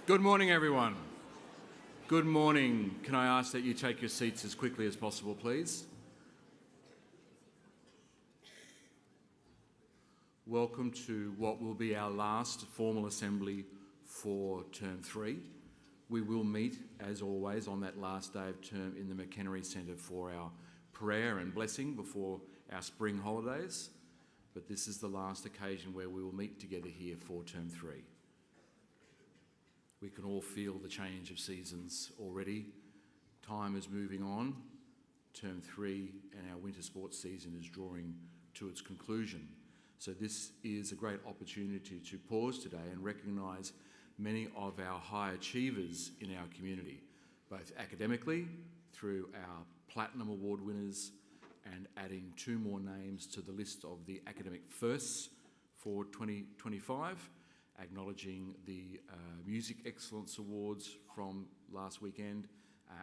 Good morning, everyone. Good morning. Can I ask that you take your seats as quickly as possible, please? Welcome to what will be our last formal assembly for Term 3. We will meet, as always, on that last day of term in the McHenry Centre for our prayer and blessing before our spring holidays. But this is the last occasion where we will meet together here for Term 3. We can all feel the change of seasons already. Time is moving on. Term 3 and our winter sports season is drawing to its conclusion. So this is a great opportunity to pause today and recognise many of our high achievers in our community, both academically through our Platinum Award winners and adding 2 more names to the list of the academic firsts for 2025, acknowledging the Music Excellence Awards from last weekend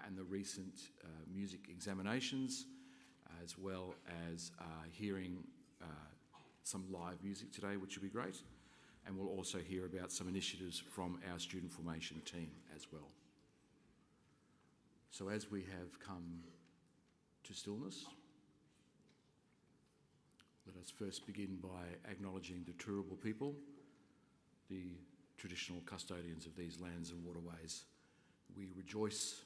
and the recent music examinations, as well as hearing some live music today, which will be great. And we'll also hear about some initiatives from our student formation team as well. So as we have come to stillness, let us first begin by acknowledging the Turrbal people, the traditional custodians of these lands and waterways. We rejoice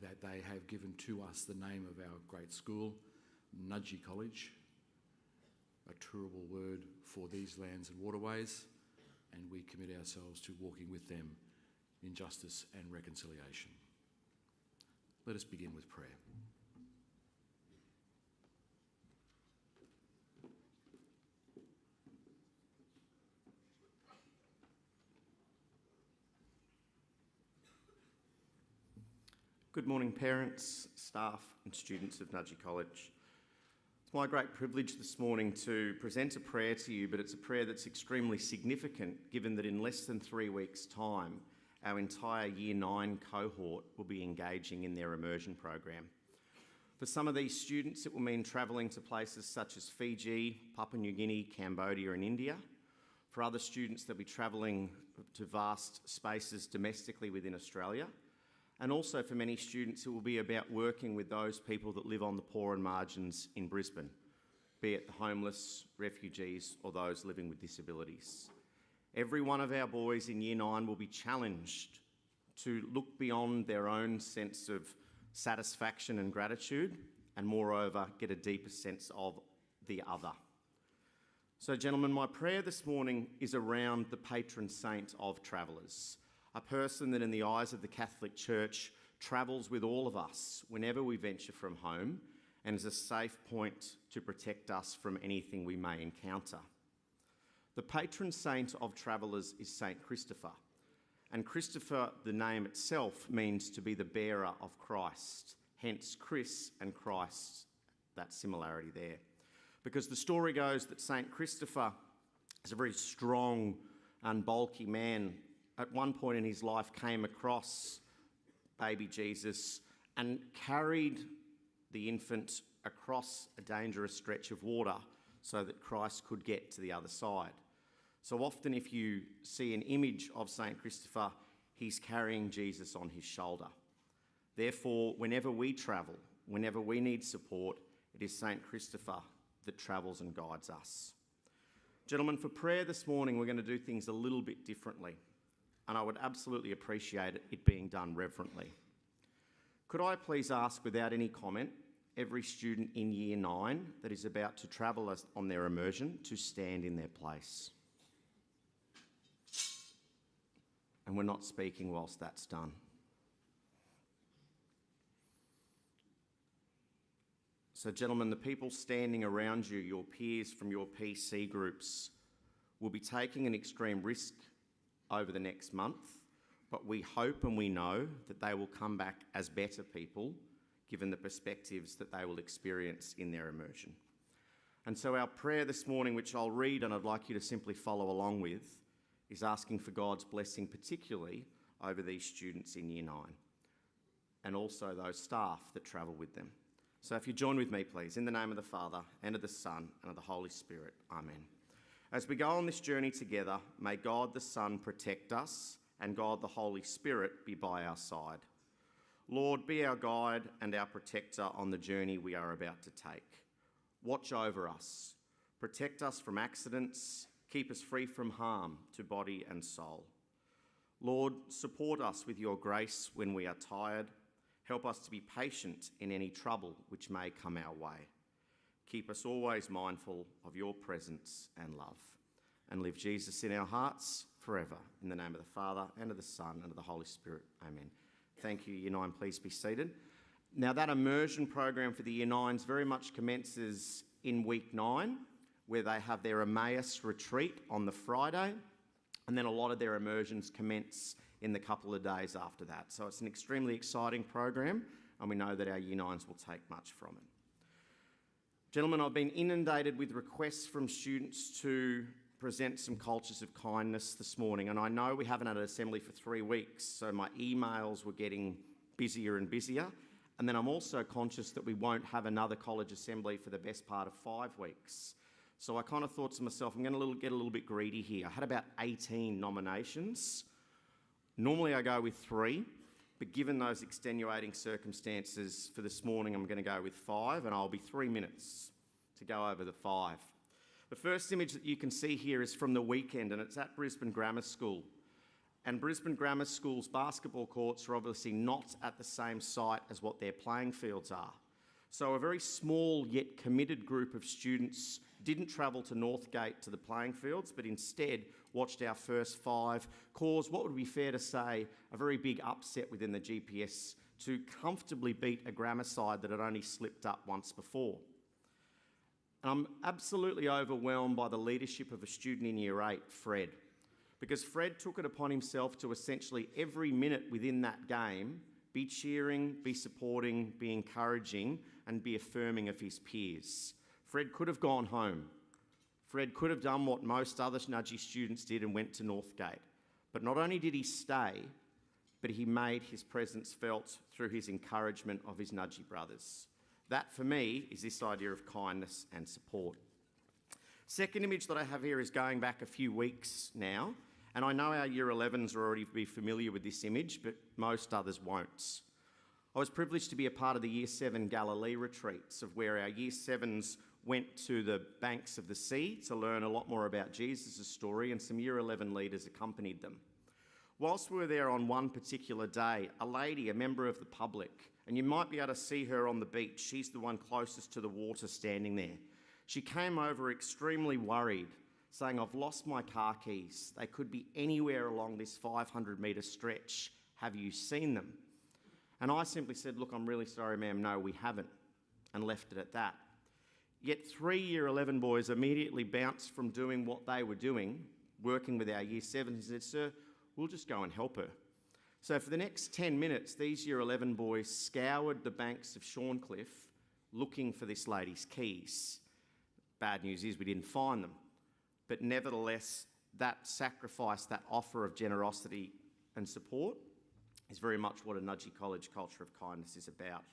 that they have given to us the name of our great school, Nudgee College, a Turrbal word for these lands and waterways, and we commit ourselves to walking with them in justice and reconciliation. Let us begin with prayer. Good morning, parents, staff and students of Nudgee College. It's my great privilege this morning to present a prayer to you, but it's a prayer that's extremely significant given that in less than 3 weeks' time, our entire Year 9 cohort will be engaging in their immersion program. For some of these students, it will mean travelling to places such as Fiji, Papua New Guinea, Cambodia and India. For other students, they'll be travelling to vast spaces domestically within Australia. And also for many students, it will be about working with those people that live on the poorer margins in Brisbane, be it the homeless, refugees, or those living with disabilities. Every one of our boys in Year 9 will be challenged to look beyond their own sense of satisfaction and gratitude, and moreover, get a deeper sense of the other. So, gentlemen, my prayer this morning is around the patron saint of travellers, a person that in the eyes of the Catholic Church travels with all of us whenever we venture from home and is a safe point to protect us from anything we may encounter. The patron saint of travellers is St. Christopher, and Christopher, the name itself, means to be the bearer of Christ, hence Chris and Christ, that similarity there. Because the story goes that St. Christopher is a very strong and bulky man. At one point in his life came across baby Jesus and carried the infant across a dangerous stretch of water so that Christ could get to the other side. So often if you see an image of St. Christopher, he's carrying Jesus on his shoulder. Therefore, whenever we travel, whenever we need support, it is St. Christopher that travels and guides us. Gentlemen, for prayer this morning, we're going to do things a little bit differently. And I would absolutely appreciate it being done reverently. Could I please ask, without any comment, every student in Year 9 that is about to travel on their immersion to stand in their place? And we're not speaking whilst that's done. So, gentlemen, the people standing around you, your peers from your PC groups, will be taking an extreme risk over the next month, but we hope and we know that they will come back as better people given the perspectives that they will experience in their immersion. And so our prayer this morning, which I'll read and I'd like you to simply follow along with, is asking for God's blessing particularly over these students in Year 9 and also those staff that travel with them. So if you join with me, please, in the name of the Father and of the Son and of the Holy Spirit. Amen. As we go on this journey together, may God the Son protect us and God the Holy Spirit be by our side. Lord, be our guide and our protector on the journey we are about to take. Watch over us, protect us from accidents, keep us free from harm to body and soul. Lord, support us with your grace when we are tired. Help us to be patient in any trouble which may come our way. Keep us always mindful of your presence and love. And live Jesus in our hearts forever. In the name of the Father, and of the Son, and of the Holy Spirit. Amen. Thank you, Year 9. Please be seated. Now, that immersion program for the Year 9s very much commences in week 9, where they have their Emmaus retreat on the Friday, and then a lot of their immersions commence in the couple of days after that. So it's an extremely exciting program, and we know that our Year 9s will take much from it. Gentlemen, I've been inundated with requests from students to present some cultures of kindness this morning, and I know we haven't had an assembly for 3 weeks, so my emails were getting busier and busier, and then I'm also conscious that we won't have another college assembly for the best part of 5 weeks. So I kind of thought to myself, I'm going to get a little bit greedy here. I had about 18 nominations. Normally I go with 3, but given those extenuating circumstances for this morning, I'm going to go with 5, and I'll be 3 minutes to go over the 5. The first image that you can see here is from the weekend, and it's at Brisbane Grammar School. And Brisbane Grammar School's basketball courts are obviously not at the same site as what their playing fields are. So a very small yet committed group of students didn't travel to Northgate to the playing fields, but instead watched our first 5, cause what would be fair to say a very big upset within the GPS to comfortably beat a grammar side that had only slipped up once before. And I'm absolutely overwhelmed by the leadership of a student in Year 8, Fred, because Fred took it upon himself to essentially every minute within that game be cheering, be supporting, be encouraging, and be affirming of his peers. Fred could have gone home. Fred could have done what most other Nudgy students did and went to Northgate. But not only did he stay, but he made his presence felt through his encouragement of his Nudgy brothers. That, for me, is this idea of kindness and support. Second image that I have here is going back a few weeks now, and I know our Year 11s are already be familiar with this image, but most others won't. I was privileged to be a part of the Year 7 Galilee retreats, of where our Year 7s went to the banks of the sea to learn a lot more about Jesus' story, and some Year 11 leaders accompanied them. Whilst we were there on one particular day, a lady, a member of the public, and you might be able to see her on the beach, she's the one closest to the water standing there. She came over extremely worried, saying, "I've lost my car keys. They could be anywhere along this 500-metre stretch. Have you seen them?" And I simply said, "Look, I'm really sorry, ma'am, no, we haven't," and left it at that. Yet 3 Year 11 boys immediately bounced from doing what they were doing, working with our Year 7s, and said, "Sir, we'll just go and help her." So for the next 10 minutes, these Year 11 boys scoured the banks of Shorncliffe looking for this lady's keys. Bad news is we didn't find them. But nevertheless, that sacrifice, that offer of generosity and support is very much what a Nudgy College culture of kindness is about.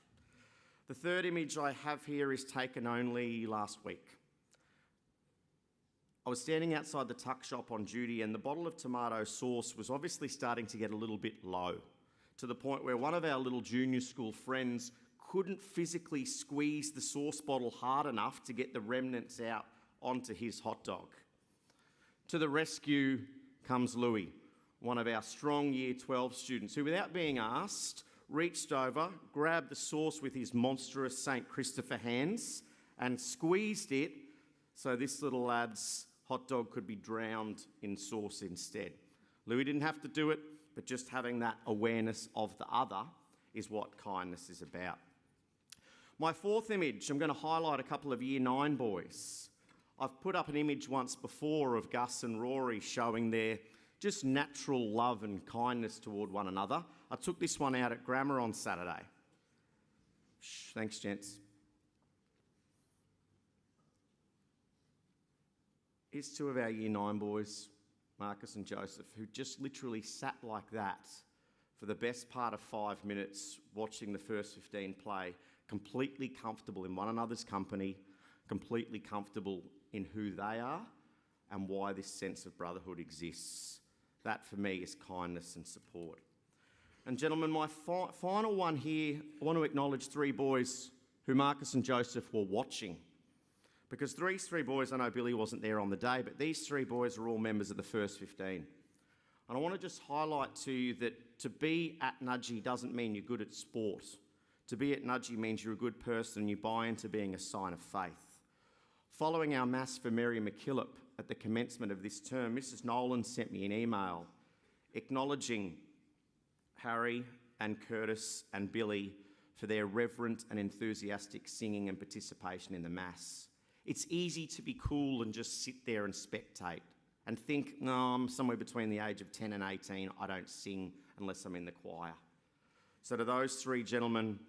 The third image I have here is taken only last week. I was standing outside the tuck shop on duty, and the bottle of tomato sauce was obviously starting to get a little bit low, to the point where one of our little junior school friends couldn't physically squeeze the sauce bottle hard enough to get the remnants out onto his hot dog. To the rescue comes Louis, one of our strong Year 12 students, who, without being asked, reached over, grabbed the sauce with his monstrous St. Christopher hands and squeezed it so this little lad's hot dog could be drowned in sauce instead. Louis didn't have to do it, but just having that awareness of the other is what kindness is about. My fourth image, I'm going to highlight a couple of Year 9 boys. I've put up an image once before of Gus and Rory showing their just natural love and kindness toward one another. I took this one out at Grammar on Saturday. Thanks, gents. Here's 2 of our Year 9 boys, Marcus and Joseph, who just literally sat like that for the best part of 5 minutes watching the first 15 play, completely comfortable in one another's company, completely comfortable in who they are and why this sense of brotherhood exists. That for me is kindness and support. And gentlemen, my final one here, I want to acknowledge 3 boys who Marcus and Joseph were watching. Because these 3 boys, I know Billy wasn't there on the day, but these 3 boys are all members of the First 15. And I want to just highlight to you that to be at Nudgee doesn't mean you're good at sport. To be at Nudgee means you're a good person and you buy into being a sign of faith. Following our Mass for Mary McKillop at the commencement of this term, Mrs. Nolan sent me an email acknowledging Harry and Curtis and Billy for their reverent and enthusiastic singing and participation in the Mass. It's easy to be cool and just sit there and spectate and think, no, I'm somewhere between the age of 10 and 18, I don't sing unless I'm in the choir. So to those 3 gentlemen,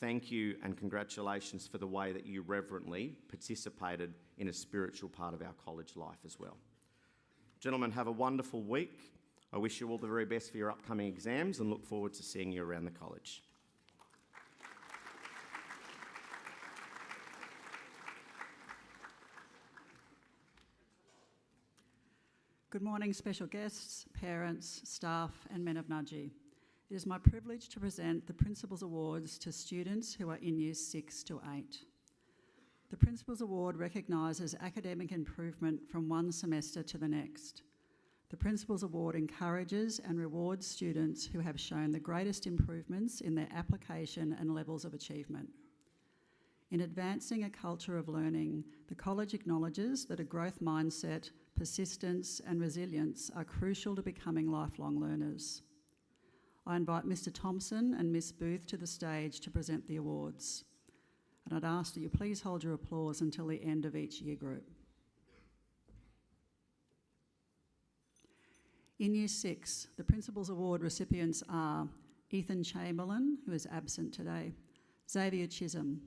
thank you and congratulations for the way that you reverently participated in a spiritual part of our college life as well. Gentlemen, have a wonderful week. I wish you all the very best for your upcoming exams and look forward to seeing you around the college. Good morning, special guests, parents, staff and men of Nudgee. It is my privilege to present the Principals Awards to students who are in Years 6 to 8. The Principals Award recognises academic improvement from one semester to the next. The Principals Award encourages and rewards students who have shown the greatest improvements in their application and levels of achievement. In advancing a culture of learning, the college acknowledges that a growth mindset, persistence and resilience are crucial to becoming lifelong learners. I invite Mr. Thompson and Miss Booth to the stage to present the awards. And I'd ask that you please hold your applause until the end of each year group. In Year 6, the Principals Award recipients are Ethan Chamberlain, who is absent today, Xavier Chisholm,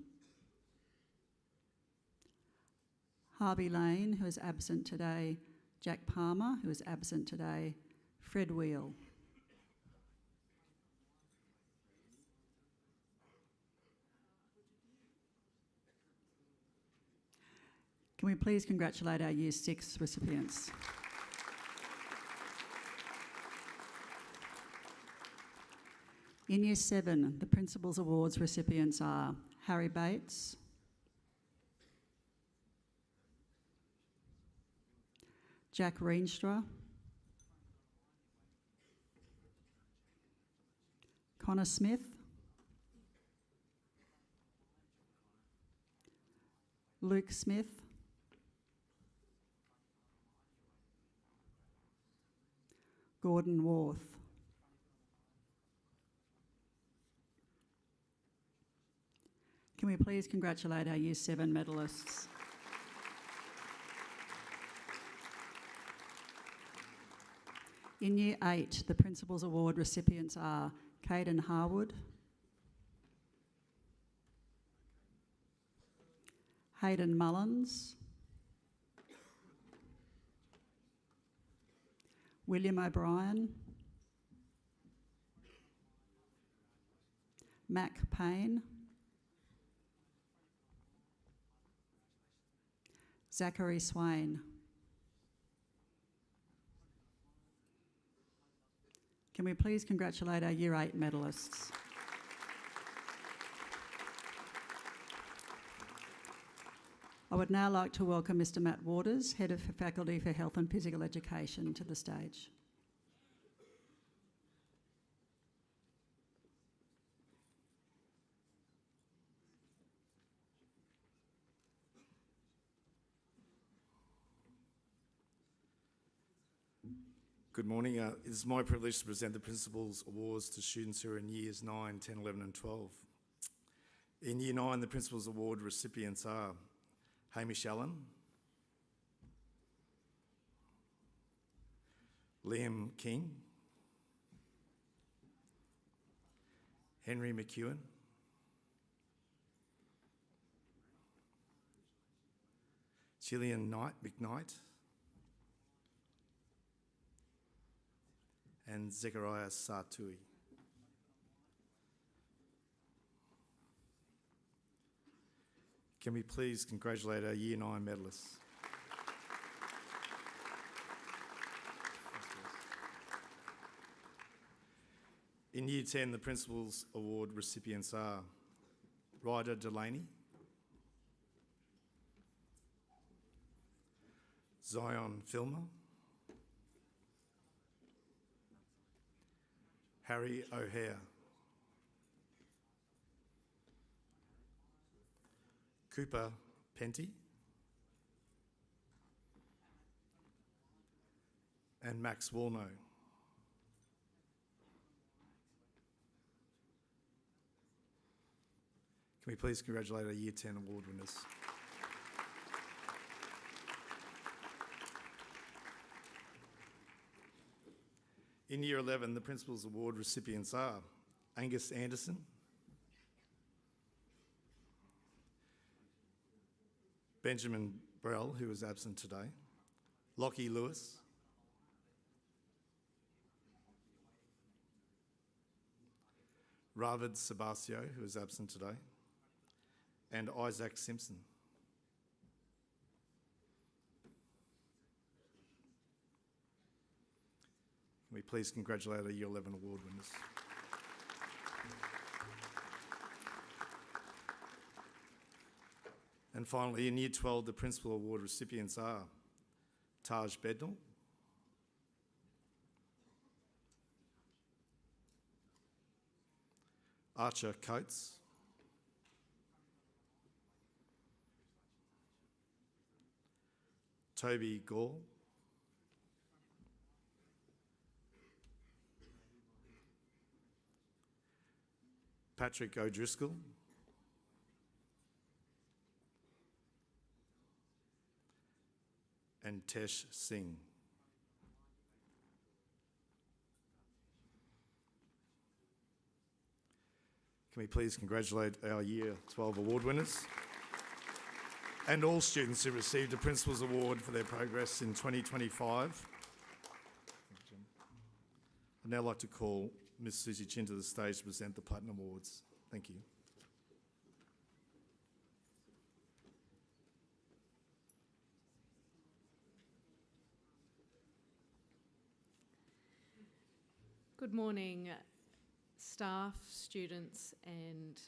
Harvey Lane, who is absent today, Jack Palmer, who is absent today, Fred Wheel. Can we please congratulate our Year 6 recipients? In Year 7, the Principals Awards recipients are Harry Bates, Jack Reenstra, Connor Smith, Luke Smith, Gordon Worth. Can we please congratulate our Year 7 medalists? In Year 8, the Principals Award recipients are Caden Harwood, Hayden Mullins, William O'Brien, Mac Payne, Zachary Swain. Can we please congratulate our Year 8 medalists? I would now like to welcome Mr. Matt Waters, Head of Faculty for Health and Physical Education, to the stage. Good morning. It is my privilege to present the Principals Awards to students who are in Years 9, 10, 11 and 12. In Year 9, the Principals Award recipients are Hamish Allen, Liam King, Henry McEwen, Gillian McKnight, and Zechariah Sartui. Can we please congratulate our Year 9 medalists? In Year 10, the Principals Award recipients are Ryder Delaney, Zion Filmer, Harry O'Hare, Cooper Penty, and Max Warno. Can we please congratulate our Year 10 award winners? In Year 11, the Principals Award recipients are Angus Anderson, Benjamin Brell, who is absent today, Lockie Lewis, Ravid Sebastio, who is absent today, and Isaac Simpson. Can we please congratulate our Year 11 award winners? And finally, in Year 12, the Principal Award recipients are Taj Bednall, Archer Coates, Toby Gall, Patrick O'Driscoll, and Tesh Singh. Can we please congratulate our Year 12 award winners and all students who received a Principal's Award for their progress in 2025. I'd now like to call Ms. Susie Chin to the stage to present the Platinum Awards. Thank you. Good morning, staff, students and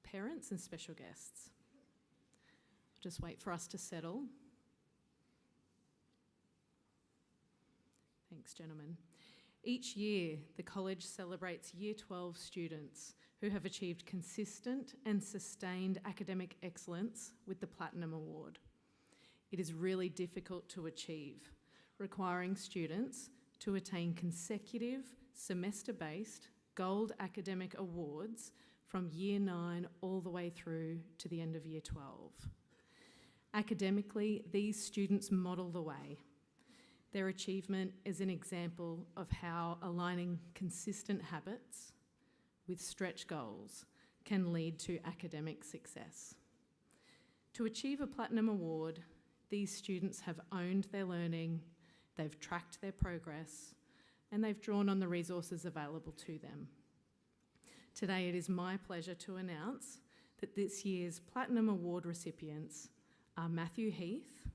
parents and special guests. Just wait for us to settle. Thanks, gentlemen. Each year, the college celebrates Year 12 students who have achieved consistent and sustained academic excellence with the Platinum Award. It is really difficult to achieve, requiring students to attain consecutive semester-based gold academic awards from Year 9 all the way through to the end of Year 12. Academically, these students model the way. Their achievement is an example of how aligning consistent habits with stretch goals can lead to academic success. To achieve a Platinum Award, these students have owned their learning, they've tracked their progress, and they've drawn on the resources available to them. Today, it is my pleasure to announce that this year's Platinum Award recipients are Matthew Heath,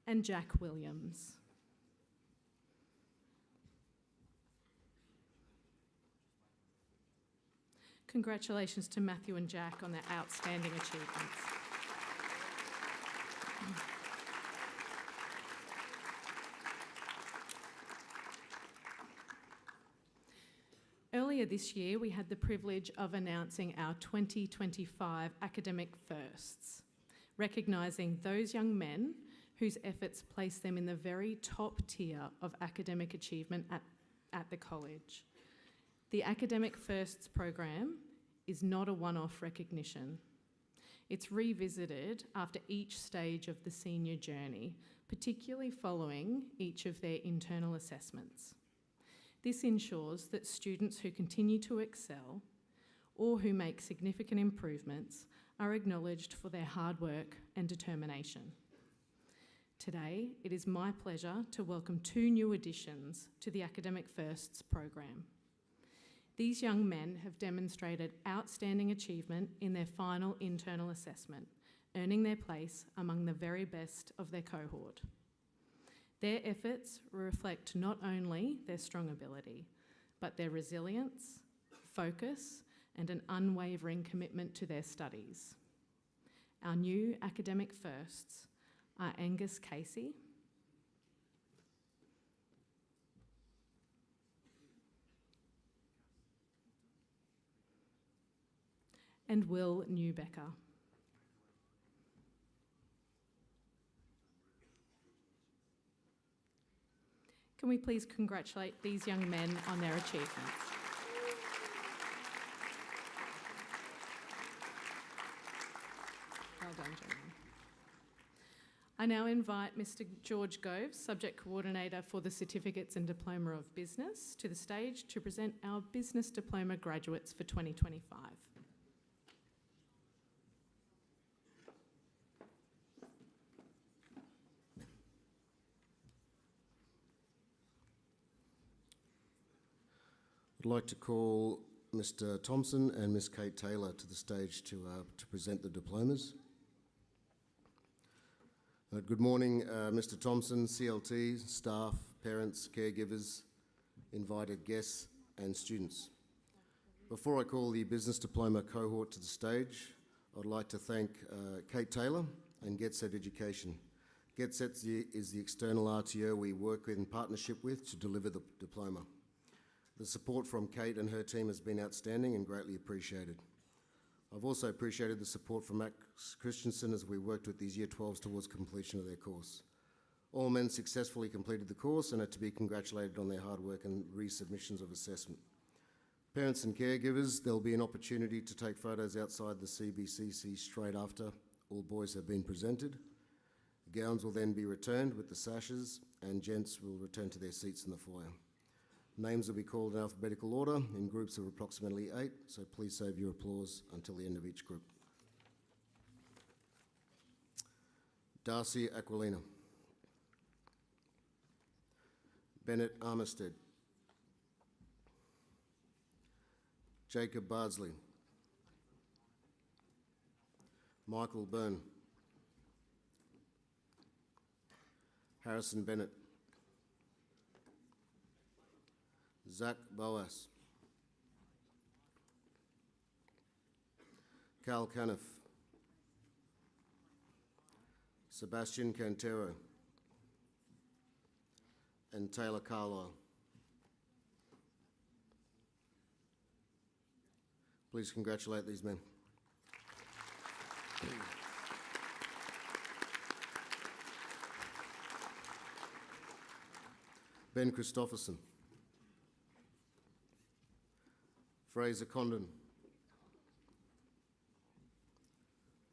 and Jack Williams. Congratulations to Matthew and Jack on their outstanding achievements. Earlier this year, we had the privilege of announcing our 2025 academic firsts, recognising those young men whose efforts place them in the very top tier of academic achievement at the college. The Academic Firsts program is not a one-off recognition. It's revisited after each stage of the senior journey, particularly following each of their internal assessments. This ensures that students who continue to excel or who make significant improvements are acknowledged for their hard work and determination. Today, it is my pleasure to welcome two new additions to the Academic Firsts program. These young men have demonstrated outstanding achievement in their final internal assessment, earning their place among the very best of their cohort. Their efforts reflect not only their strong ability, but their resilience, focus, and an unwavering commitment to their studies. Our new academic firsts are Angus Casey, and Will Newbecker. Can we please congratulate these young men on their achievements? Well done, gentlemen. I now invite Mr. George Gove, Subject Coordinator for the Certificates and Diploma of Business, to the stage to present our Business Diploma graduates for 2025. I'd like to call Mr. Thompson and Ms. Kate Taylor to the stage to present the diplomas. Good morning, Mr. Thompson, CLT, staff, parents, caregivers, invited guests and students. Before I call the Business Diploma cohort to the stage, I'd like to thank Kate Taylor and GetSet Education. GetSet is the external RTO we work in partnership with to deliver the diploma. The support from Kate and her team has been outstanding and greatly appreciated. I've also appreciated the support from Max Christensen as we worked with these Year 12s towards completion of their course. All men successfully completed the course and are to be congratulated on their hard work and resubmissions of assessment. Parents and caregivers, there'll be an opportunity to take photos outside the CBCC straight after all boys have been presented. Gowns will then be returned with the sashes and gents will return to their seats in the foyer. Names will be called in alphabetical order in groups of approximately 8, so please save your applause until the end of each group. Darcy Aquilina. Bennett Armistead. Jacob Bardsley. Michael Byrne. Harrison Bennett. Zach Boas. Cal Caniff. Sebastian Cantero. And Taylor Carlisle. Please congratulate these men. Ben Christopherson. Fraser Condon.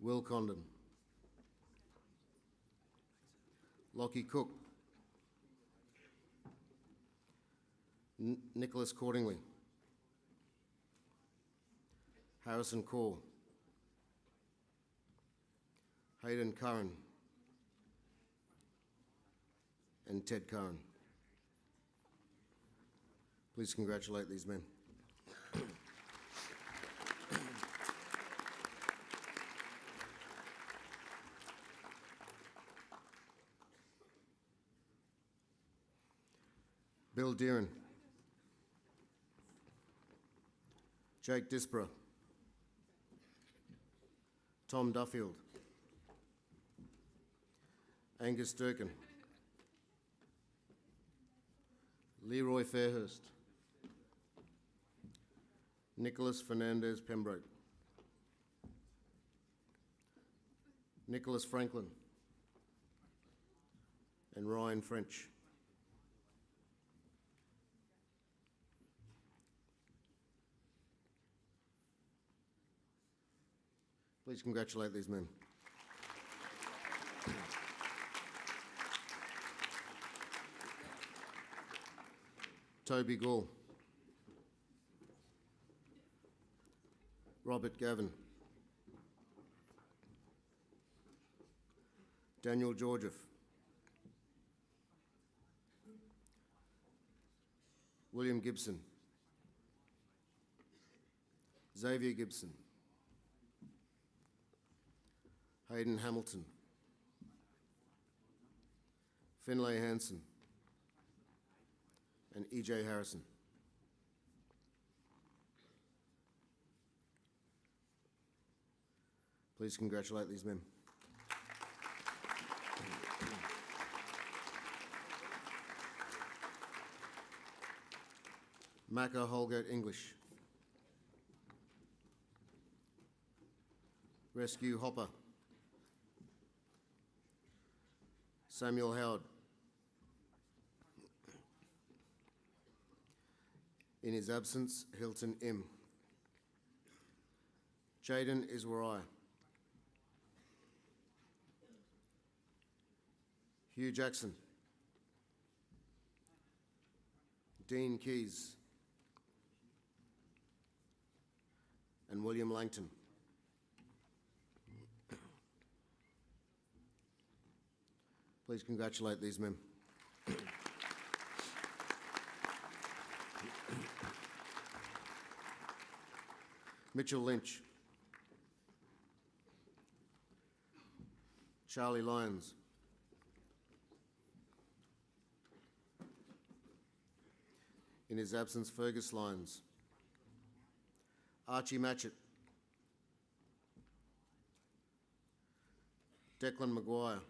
Will Condon. Lockie Cook. Nicholas Cordingley. Harrison Kaur. Hayden Curran. And Ted Curran. Please congratulate these men. Bill Deeren. Jake Disborough. Tom Duffield. Angus Durkin. Leroy Fairhurst. Nicholas Fernandez Pembroke. Nicholas Franklin. And Ryan French. Please congratulate these men. Toby Gall. Robert Gavin. Daniel Georgiev. William Gibson. Xavier Gibson. Hayden Hamilton. Finlay Hansen, and E.J. Harrison. Please congratulate these men. Maka Holgate English. Rescue Hopper. Samuel Howard. In his absence, Hilton M. Jaden Iswarai. Hugh Jackson. Dean Keys. And William Langton. Please congratulate these men. Mitchell Lynch. Charlie Lyons. In his absence, Fergus Lyons. Archie Matchett. Declan Maguire.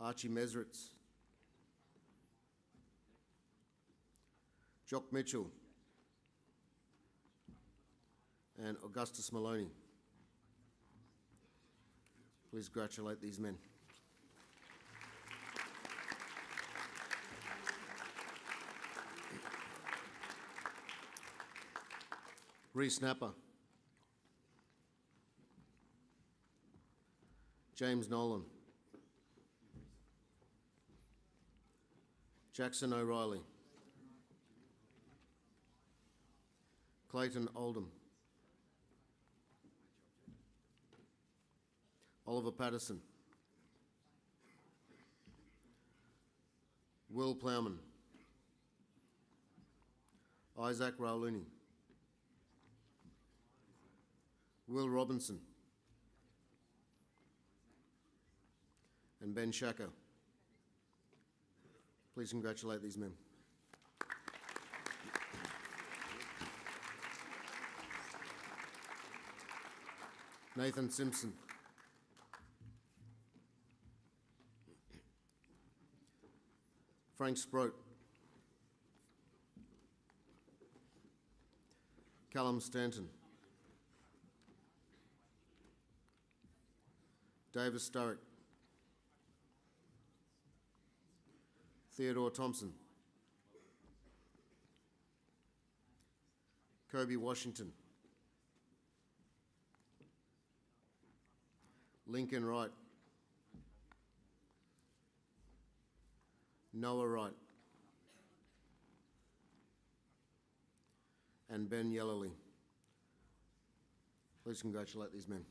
Archie Mesritz. Jock Mitchell. And Augustus Maloney. Please congratulate these men. Reece Napper. James Nolan. Jackson O'Reilly. Clayton Oldham. Oliver Patterson. Will Plowman. Isaac Rauluni. Will Robinson. And Ben Shaka. Please congratulate these men. Nathan Simpson. Frank Sproat. Callum Stanton. Davis Sturrock. Theodore Thompson. Kobe Washington. Lincoln Wright. Noah Wright. And Ben Yellerly. Please congratulate these men.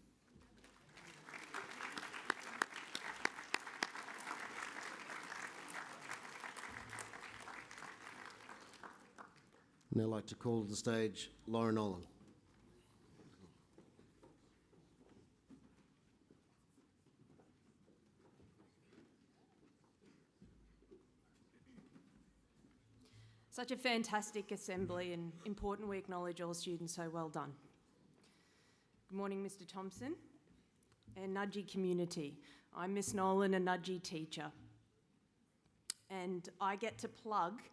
Now I'd like to call to the stage Lauren Nolan. Such a fantastic assembly, and important we acknowledge all students, so well done. Good morning, Mr. Thompson and Nudgee community. I'm Miss Nolan, a Nudgee teacher, and I get to plug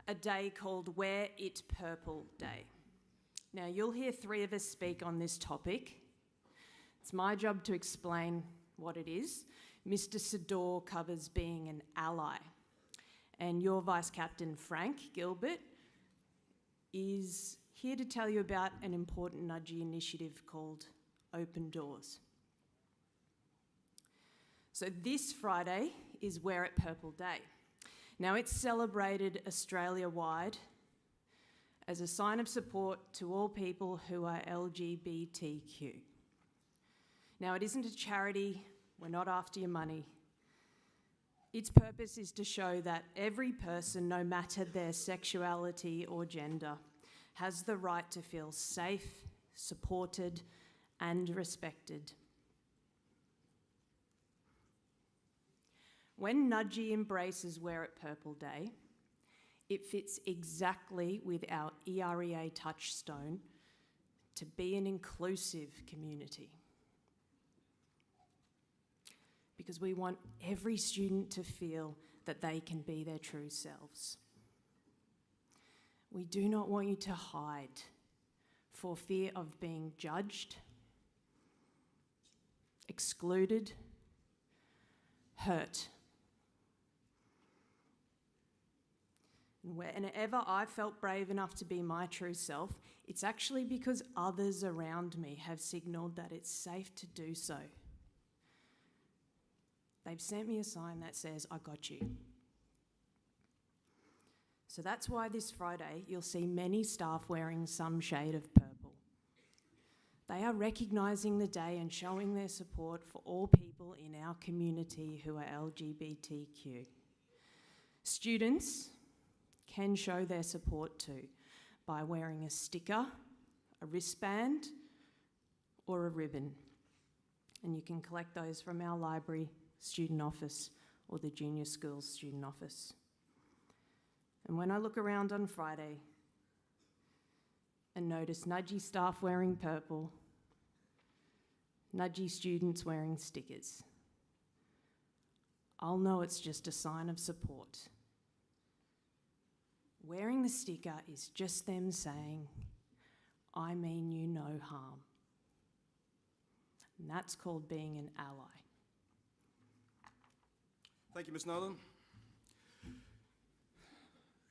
a day called Wear It Purple Day. Now, you'll hear three of us speak on this topic. It's my job to explain what it is. Mr. Sador covers being an ally. And your Vice Captain, Frank Gilbert, is here to tell you about an important Nudgee initiative called Open Doors. So this Friday is Wear It Purple Day. Now, it's celebrated Australia-wide as a sign of support to all people who are LGBTQ. Now, it isn't a charity. We're not after your money. Its purpose is to show that every person, no matter their sexuality or gender, has the right to feel safe, supported, and respected. When Nudgee embraces Wear It Purple Day, it fits exactly with our EREA touchstone to be an inclusive community. Because we want every student to feel that they can be their true selves. We do not want you to hide for fear of being judged, excluded, hurt. And whenever I felt brave enough to be my true self, it's actually because others around me have signalled that it's safe to do so. They've sent me a sign that says, "I got you." So that's why this Friday you'll see many staff wearing some shade of purple. They are recognising the day and showing their support for all people in our community who are LGBTQ. Students can show their support too by wearing a sticker, a wristband, or a ribbon. And you can collect those from our library student office or the junior school's student office. And when I look around on Friday and notice Nudgee staff wearing purple, Nudgee students wearing stickers, I'll know it's just a sign of support. Wearing the sticker is just them saying, "I mean you no harm." And that's called being an ally. Thank you, Ms. Nolan.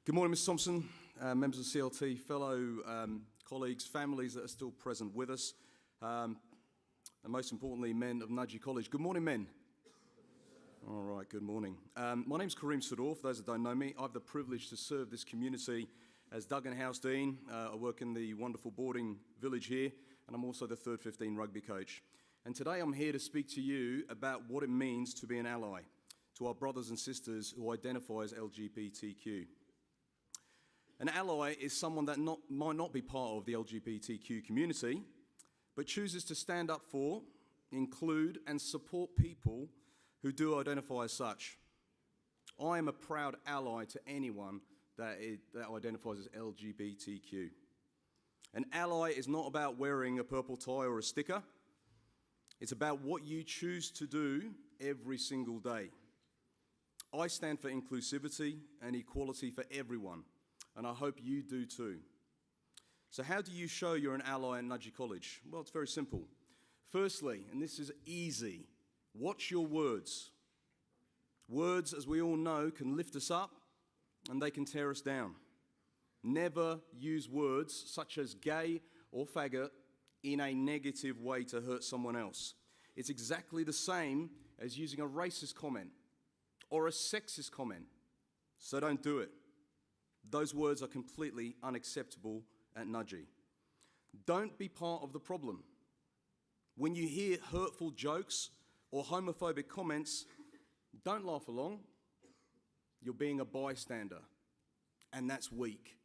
Good morning, Ms. Thompson, members of CLT, fellow colleagues, families that are still present with us, and most importantly, men of Nudgee College. Good morning, men. All right, good morning. My name's Kareem Sador. For those that don't know me, I have the privilege to serve this community as Duggan House Dean. I work in the wonderful boarding village here, and I'm also the third 15 rugby coach. And today I'm here to speak to you about what it means to be an ally to our brothers and sisters who identify as LGBTQ. An ally is someone that might not be part of the LGBTQ community, but chooses to stand up for, include, and support people who do identify as such. I am a proud ally to anyone that identifies as LGBTQ. An ally is not about wearing a purple tie or a sticker. It's about what you choose to do every single day. I stand for inclusivity and equality for everyone, and I hope you do too. So how do you show you're an ally at Nudgee College? Well, it's very simple. Firstly, and this is easy, watch your words. Words, as we all know, can lift us up and they can tear us down. Never use words such as gay or faggot in a negative way to hurt someone else. It's exactly the same as using a racist comment or a sexist comment, so don't do it. Those words are completely unacceptable at Nudgee. Don't be part of the problem. When you hear hurtful jokes or homophobic comments, don't laugh along. You're being a bystander, and that's weak.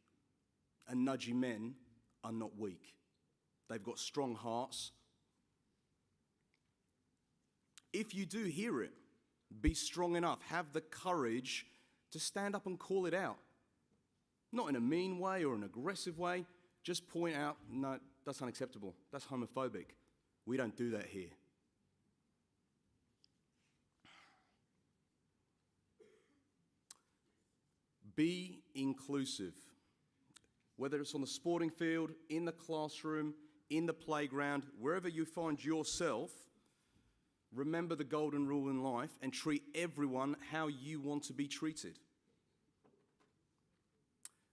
And Nudgee men are not weak. They've got strong hearts. If you do hear it, be strong enough. Have the courage to stand up and call it out. Not in a mean way or an aggressive way. Just point out, no, that's unacceptable. That's homophobic. We don't do that here. Be inclusive. Whether it's on the sporting field, in the classroom, in the playground, wherever you find yourself, remember the golden rule in life and treat everyone how you want to be treated.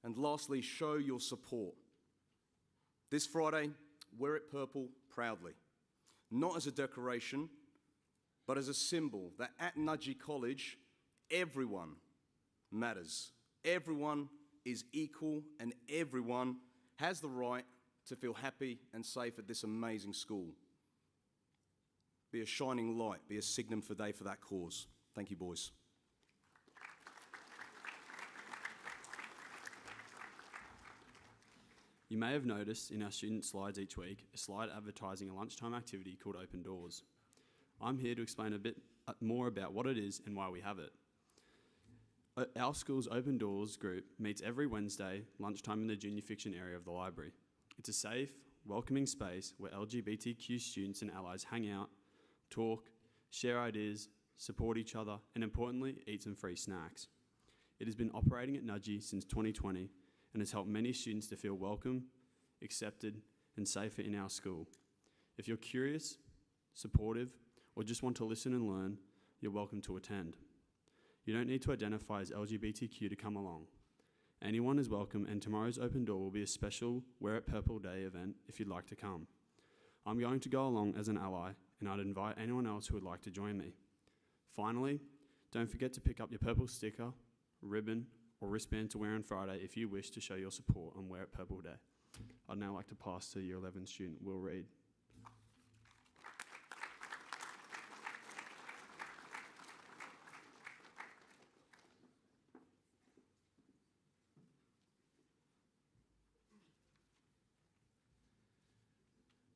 And lastly, show your support. This Friday, wear it purple proudly. Not as a decoration, but as a symbol that at Nudgee College, everyone matters. Everyone is equal and everyone has the right to feel happy and safe at this amazing school. Be a shining light, be a signum Fidei for that cause. Thank you, boys. You may have noticed in our student slides each week a slide advertising a lunchtime activity called Open Doors. I'm here to explain a bit more about what it is and why we have it. Our school's Open Doors group meets every Wednesday lunchtime in the junior fiction area of the library. It's a safe, welcoming space where LGBTQ students and allies hang out, talk, share ideas, support each other, and importantly, eat some free snacks. It has been operating at Nudgee since 2020 and has helped many students to feel welcome, accepted, and safer in our school. If you're curious, supportive, or just want to listen and learn, you're welcome to attend. You don't need to identify as LGBTQ to come along. Anyone is welcome, and tomorrow's Open Door will be a special Wear It Purple Day event if you'd like to come. I'm going to go along as an ally, and I'd invite anyone else who would like to join me. Finally, don't forget to pick up your purple sticker, ribbon, or wristband to wear on Friday if you wish to show your support on Wear It Purple Day. I'd now like to pass to Year 11 student Will Reid.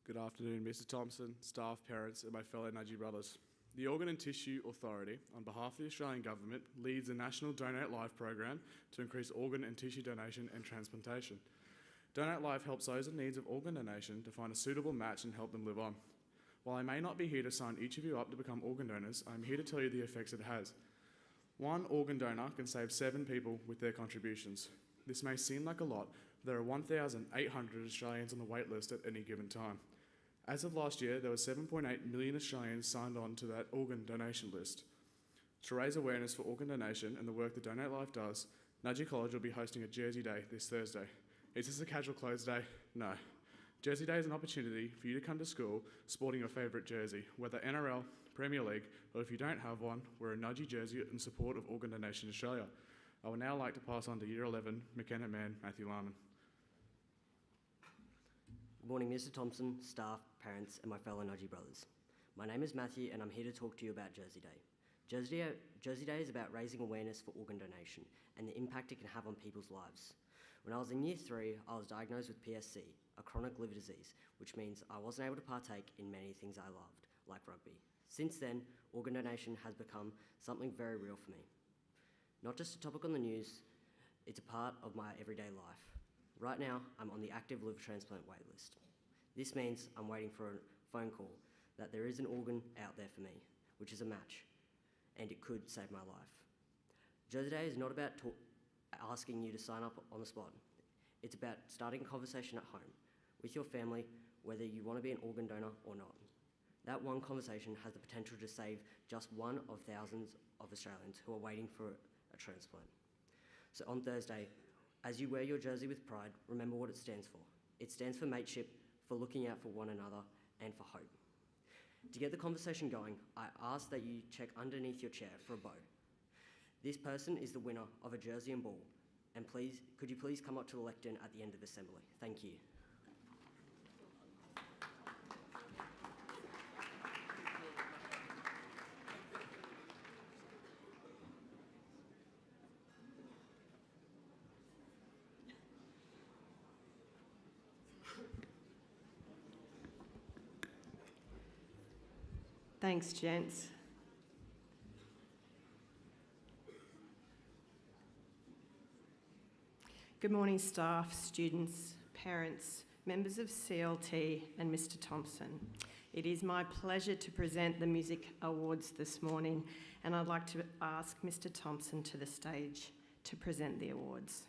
Good afternoon, Mr. Thompson, staff, parents, and my fellow Nudgee brothers. The Organ and Tissue Authority, on behalf of the Australian Government, leads a national Donate Life program to increase organ and tissue donation and transplantation. Donate Life helps those in need of organ donation to find a suitable match and help them live on. While I may not be here to sign each of you up to become organ donors, I'm here to tell you the effects it has. One organ donor can save 7 people with their contributions. This may seem like a lot, but there are 1,800 Australians on the wait list at any given time. As of last year, there were 7.8 million Australians signed on to that organ donation list. To raise awareness for organ donation and the work that Donate Life does, Nudgee College will be hosting a Jersey Day this Thursday. Is this a casual clothes day? No. Jersey Day is an opportunity for you to come to school sporting your favourite jersey, whether NRL, Premier League, or if you don't have one, wear a Nudgee jersey in support of Organ Donation Australia. I would now like to pass on to Year 11 McKenna man Matthew Larman. Good morning, Mr. Thompson, staff, parents, and my fellow Nudgee brothers. My name is Matthew, and I'm here to talk to you about Jersey Day. Jersey Day is about raising awareness for organ donation and the impact it can have on people's lives. When I was in Year 3, I was diagnosed with PSC, a chronic liver disease, which means I wasn't able to partake in many things I loved, like rugby. Since then, organ donation has become something very real for me. Not just a topic on the news, it's a part of my everyday life. Right now, I'm on the active liver transplant waitlist. This means I'm waiting for a phone call that there is an organ out there for me, which is a match, and it could save my life. Jersey Day is not about asking you to sign up on the spot. It's about starting a conversation at home with your family, whether you want to be an organ donor or not. That one conversation has the potential to save just one of thousands of Australians who are waiting for a transplant. So on Thursday, as you wear your jersey with pride, remember what it stands for. It stands for mateship, for looking out for one another, and for hope. To get the conversation going, I ask that you check underneath your chair for a bow. This person is the winner of a jersey and ball, and could you please come up to the lectern at the end of assembly? Thank you. Thanks, gents. Good morning, staff, students, parents, members of CLT and Mr. Thompson. It is my pleasure to present the Music Awards this morning, and I'd like to ask Mr. Thompson to the stage to present the awards.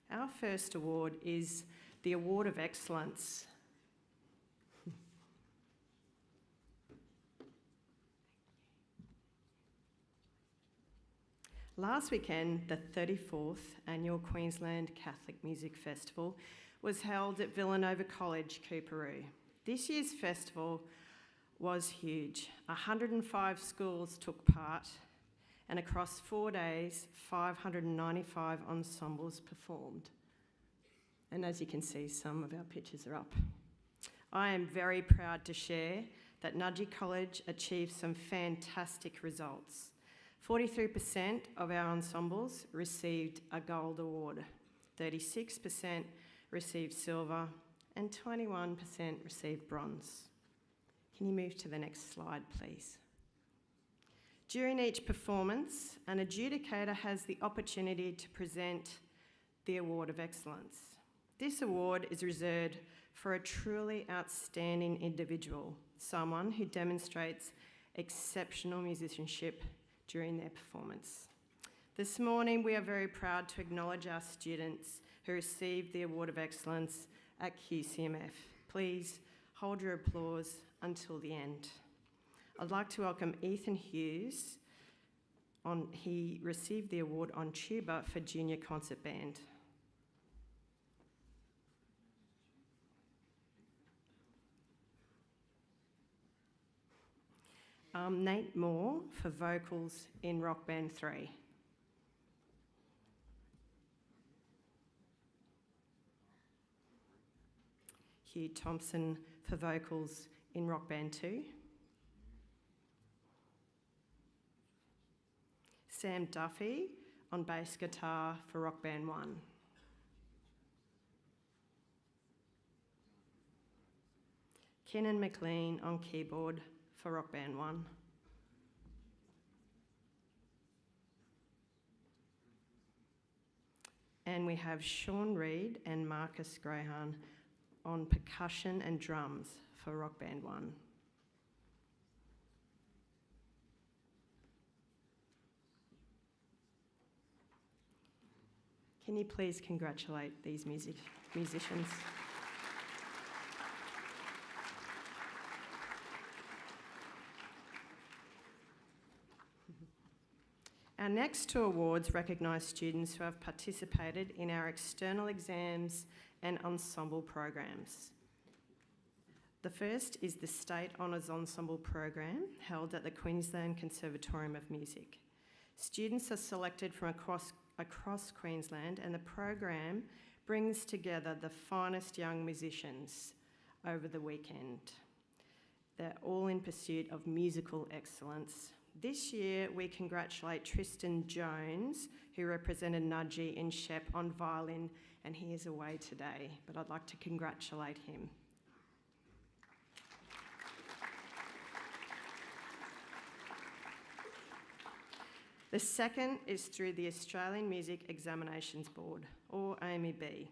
Our first award is the Award of Excellence. Last weekend, the 34th Annual Queensland Catholic Music Festival was held at Villanova College, Coorparoo. This year's festival was huge. 105 schools took part, and across 4 days, 595 ensembles performed. And as you can see, some of our pictures are up. I am very proud to share that Nudgee College achieved some fantastic results. 43% of our ensembles received a gold award, 36% received silver, and 21% received bronze. Can you move to the next slide, please? During each performance, an adjudicator has the opportunity to present the Award of Excellence. This award is reserved for a truly outstanding individual, someone who demonstrates exceptional musicianship during their performance. This morning, we are very proud to acknowledge our students who received the Award of Excellence at QCMF. Please hold your applause until the end. I'd like to welcome Ethan Hughes. He received the award on tuba for Junior Concert Band. Nate Moore for vocals in Rock Band 3. Hugh Thompson for vocals in Rock Band 2. Sam Duffy on bass guitar for Rock Band 1. Kenan McLean on keyboard for Rock Band 1. And we have Sean Reid and Marcus Graham on percussion and drums for Rock Band 1. Can you please congratulate these musicians? Our next two awards recognise students who have participated in our external exams and ensemble programs. The first is the State Honours Ensemble program held at the Queensland Conservatorium of Music. Students are selected from across Queensland, and the program brings together the finest young musicians over the weekend. They're all in pursuit of musical excellence. This year, we congratulate Tristan Jones, who represented Nudgee in SHEP on violin, and he is away today, but I'd like to congratulate him. The second is through the Australian Music Examinations Board, or AMEB.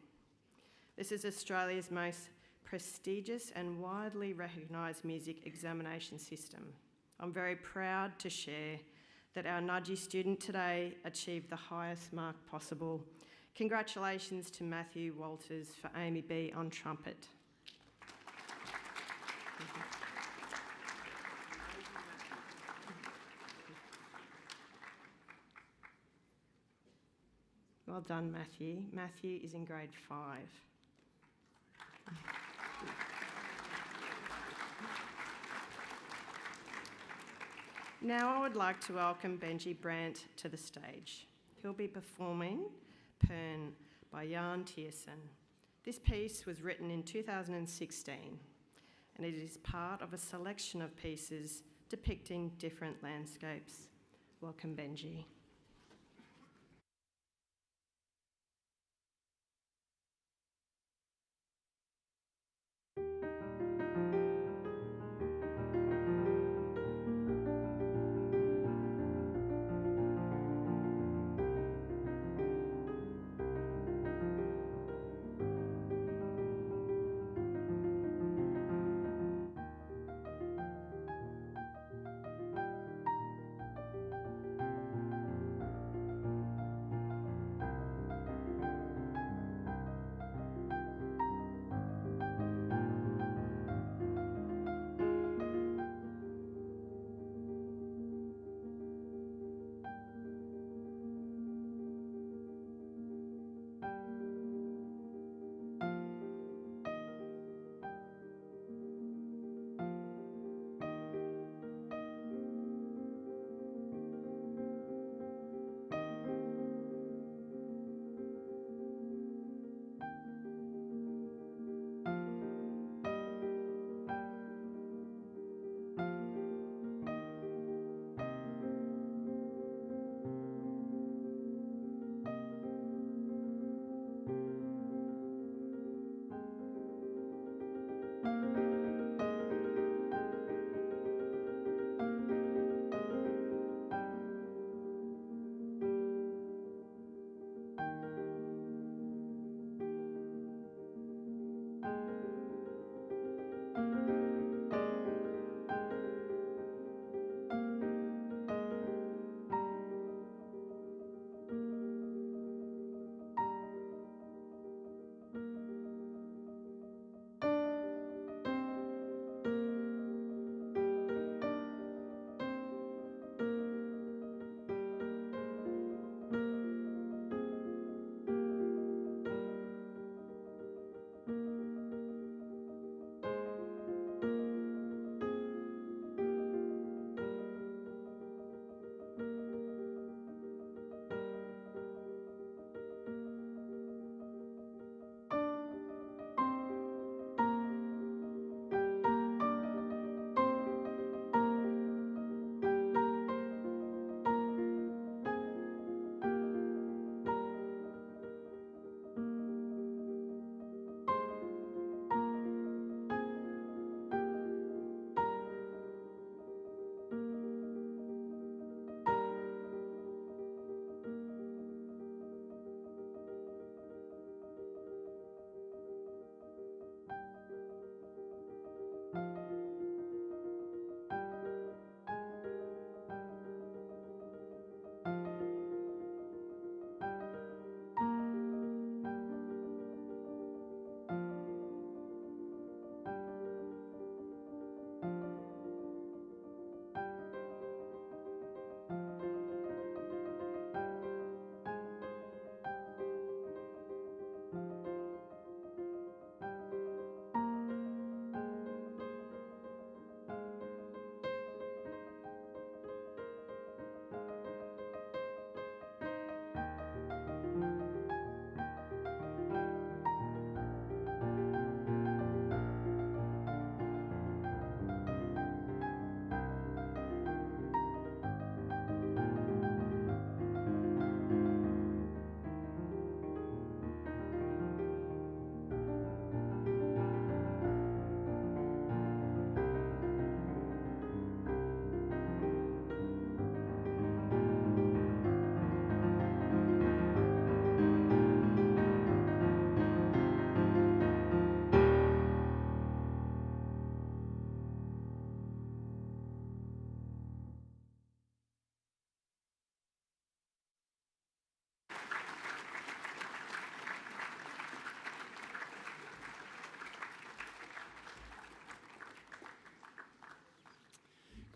This is Australia's most prestigious and widely recognised music examination system. I'm very proud to share that our Nudgee student today achieved the highest mark possible. Congratulations to Matthew Walters for AMEB on trumpet. Well done, Matthew. Matthew is in grade 5. Now I would like to welcome Benji Brandt to the stage. He'll be performing Pern by Jan Tiersen. This piece was written in 2016, and it is part of a selection of pieces depicting different landscapes. Welcome, Benji.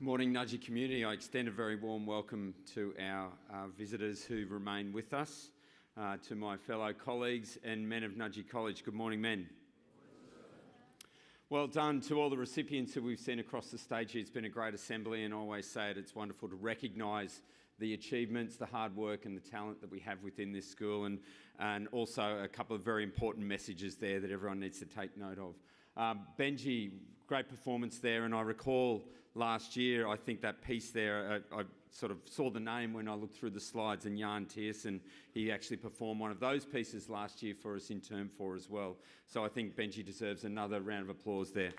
Good morning, Nudgee community. I extend a very warm welcome to our visitors who remain with us, to my fellow colleagues and men of Nudgee College. Good morning, men. Well done to all the recipients who we've seen across the stage here. It's been a great assembly, and I always say it, it's wonderful to recognise the achievements, the hard work and the talent that we have within this school, and also a couple of very important messages there that everyone needs to take note of. Benji, great performance there, and I recall last year, I think that piece there, I sort of saw the name when I looked through the slides, and Jan Tiersen, he actually performed one of those pieces last year for us in Term 4 as well. So I think Benji deserves another round of applause there.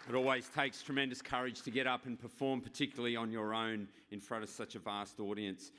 It always takes tremendous courage to get up and perform, particularly on your own in front of such a vast audience.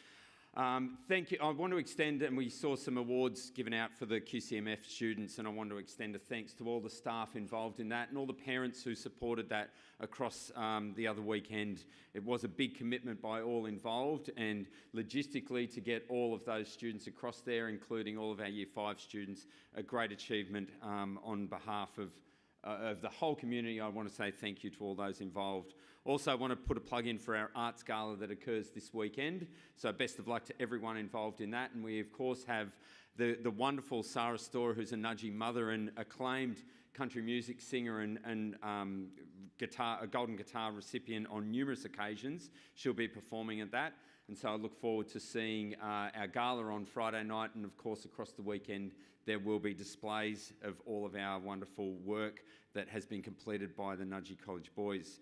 Thank you. I want to extend, and we saw some awards given out for the QCMF students, and I want to extend a thanks to all the staff involved in that and all the parents who supported that across the other weekend. It was a big commitment by all involved, and logistically to get all of those students across there, including all of our Year 5 students, a great achievement on behalf of the whole community. I want to say thank you to all those involved. Also, I want to put a plug in for our Arts Gala that occurs this weekend. So best of luck to everyone involved in that. And we, of course, have the wonderful Sarah Storr, who's a Nudgee mother and acclaimed country music singer and a golden guitar recipient on numerous occasions. She'll be performing at that. And so I look forward to seeing our gala on Friday night, and of course across the weekend there will be displays of all of our wonderful work that has been completed by the Nudgee College boys.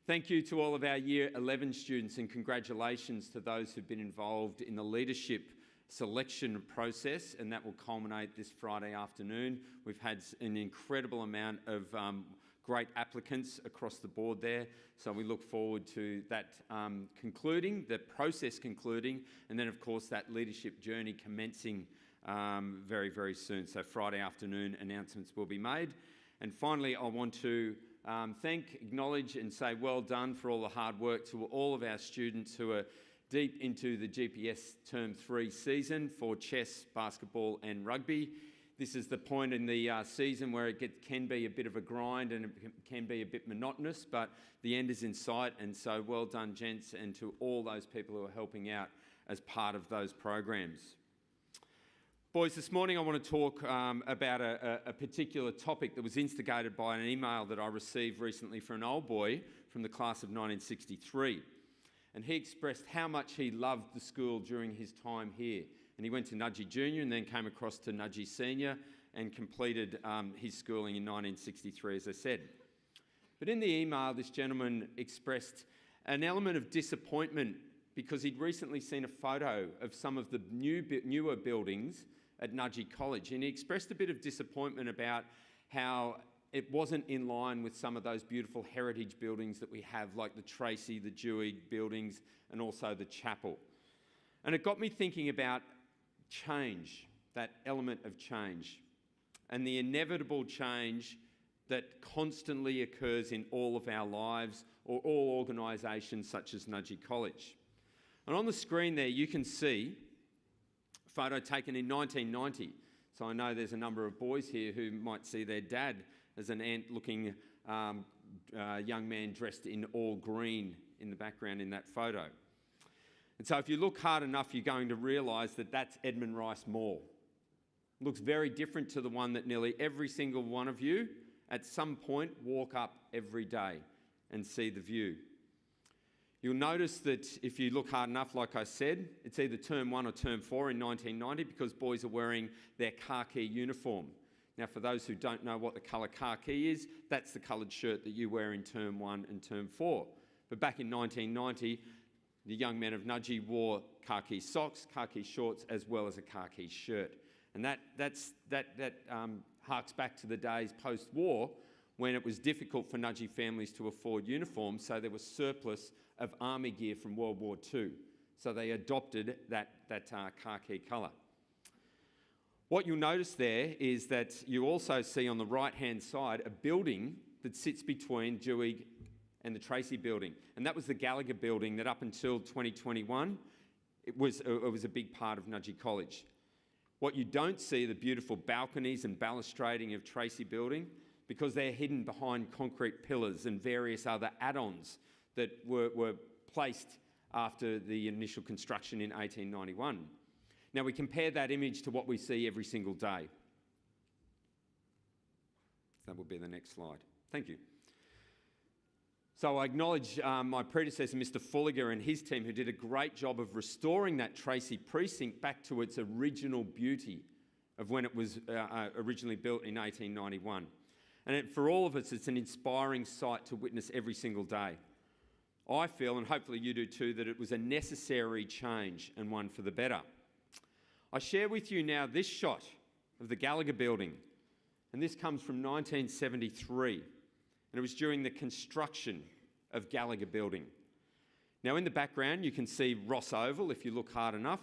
Thank you to all of our Year 11 students, and congratulations to those who've been involved in the leadership selection process, and that will culminate this Friday afternoon. We've had an incredible amount of great applicants across the board there, so we look forward to that concluding, the process concluding, and then of course that leadership journey commencing very, very soon. So Friday afternoon announcements will be made. And finally, I want to thank, acknowledge and say well done for all the hard work to all of our students who are deep into the GPS Term 3 season for chess, basketball and rugby. This is the point in the season where it can be a bit of a grind and it can be a bit monotonous, but the end is in sight, and so well done, gents, and to all those people who are helping out as part of those programs. Boys, this morning I want to talk about a particular topic that was instigated by an email that I received recently from an old boy from the class of 1963. And he expressed how much he loved the school during his time here. And he went to Nudgee Junior and then came across to Nudgee Senior and completed his schooling in 1963, as I said. But in the email, this gentleman expressed an element of disappointment because he'd recently seen a photo of some of the newer buildings at Nudgee College, and he expressed a bit of disappointment about how it wasn't in line with some of those beautiful heritage buildings that we have, like the Tracy, the Dewey buildings, and also the chapel. And it got me thinking about change, that element of change, and the inevitable change that constantly occurs in all of our lives or all organisations such as Nudgee College. And on the screen there you can see a photo taken in 1990. So I know there's a number of boys here who might see their dad as an ant-looking young man dressed in all green in the background in that photo. And so if you look hard enough, you're going to realise that that's Edmund Rice Mall. It looks very different to the one that nearly every single one of you at some point walk up every day and see the view. You'll notice that if you look hard enough, like I said, it's either Term 1 or Term 4 in 1990 because boys are wearing their khaki uniform. Now, for those who don't know what the colour khaki is, that's the coloured shirt that you wear in Term 1 and Term 4. But back in 1990, the young men of Nudgee wore khaki socks, khaki shorts, as well as a khaki shirt. And that harks back to the days post-war when it was difficult for Nudgee families to afford uniforms, so there was surplus of army gear from World War II. So they adopted that khaki colour. What you'll notice there is that you also see on the right-hand side a building that sits between Dewey and the Tracy building. And that was the Gallagher building that up until 2021, it was a big part of Nudgee College. What you don't see are the beautiful balconies and balustrading of Tracy Building, because they're hidden behind concrete pillars and various other add-ons that were placed after the initial construction in 1891. Now we compare that image to what we see every single day. That will be the next slide. Thank you. So I acknowledge my predecessor, Mr. Fulliger, and his team, who did a great job of restoring that Tracy precinct back to its original beauty of when it was originally built in 1891. And for all of us, it's an inspiring sight to witness every single day. I feel, and hopefully you do too, that it was a necessary change and one for the better. I share with you now this shot of the Gallagher Building, and this comes from 1973, and it was during the construction of Gallagher Building. Now in the background you can see Ross Oval if you look hard enough.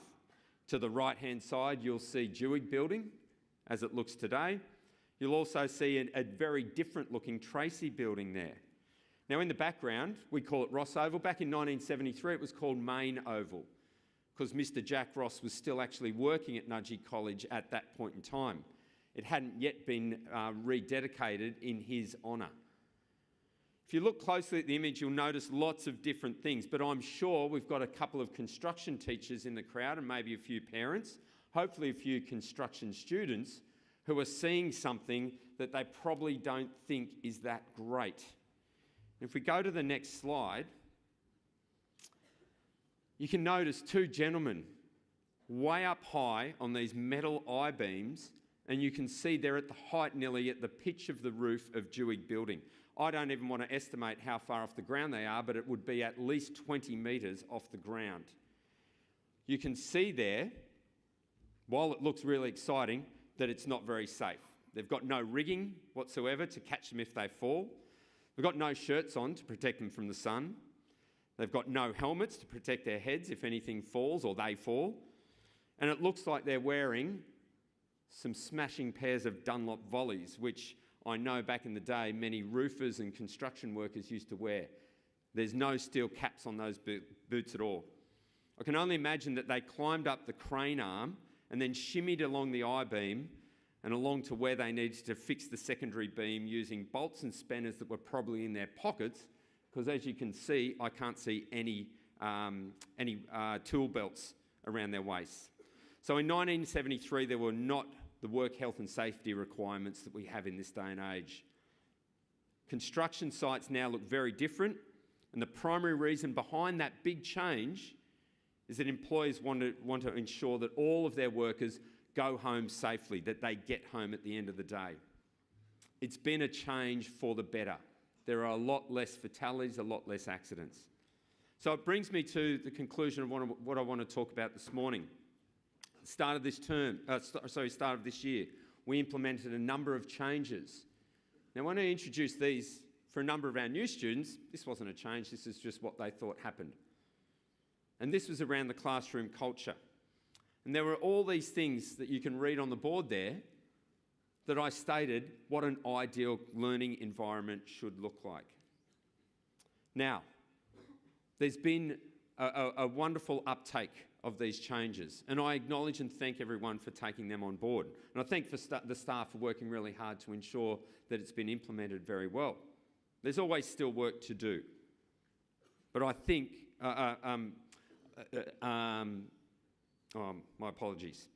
To the right-hand side you'll see Dewey Building as it looks today. You'll also see a very different looking Tracy Building there. Now in the background we call it Ross Oval. Back in 1973 it was called Main Oval, because Mr. Jack Ross was still actually working at Nudgee College at that point in time. It hadn't yet been rededicated in his honour. If you look closely at the image, you'll notice lots of different things, but I'm sure we've got a couple of construction teachers in the crowd and maybe a few parents, hopefully a few construction students, who are seeing something that they probably don't think is that great. If we go to the next slide, you can notice two gentlemen way up high on these metal I-beams, and you can see they're at the height nearly at the pitch of the roof of Dewey Building. I don't even want to estimate how far off the ground they are, but it would be at least 20 metres off the ground. You can see there, while it looks really exciting, that it's not very safe. They've got no rigging whatsoever to catch them if they fall. They've got no shirts on to protect them from the sun. They've got no helmets to protect their heads if anything falls or they fall. And it looks like they're wearing some smashing pairs of Dunlop volleys, which I know back in the day many roofers and construction workers used to wear. There's no steel caps on those boots at all. I can only imagine that they climbed up the crane arm and then shimmied along the I-beam and along to where they needed to fix the secondary beam using bolts and spanners that were probably in their pockets, because as you can see, I can't see any tool belts around their waists. So in 1973, there were not the work health and safety requirements that we have in this day and age. Construction sites now look very different, and the primary reason behind that big change is that employers want to ensure that all of their workers go home safely, that they get home at the end of the day. It's been a change for the better. There are a lot less fatalities, a lot less accidents. So it brings me to the conclusion of what I want to talk about this morning. Start of this year, we implemented a number of changes. Now, when I introduced these, for a number of our new students, this wasn't a change, this is just what they thought happened. And this was around the classroom culture. And there were all these things that you can read on the board there that I stated what an ideal learning environment should look like. Now, there's been a wonderful uptake of these changes, and I acknowledge and thank everyone for taking them on board. And I thank the staff for working really hard to ensure that it's been implemented very well. There's always still work to do. But I think, my apologies.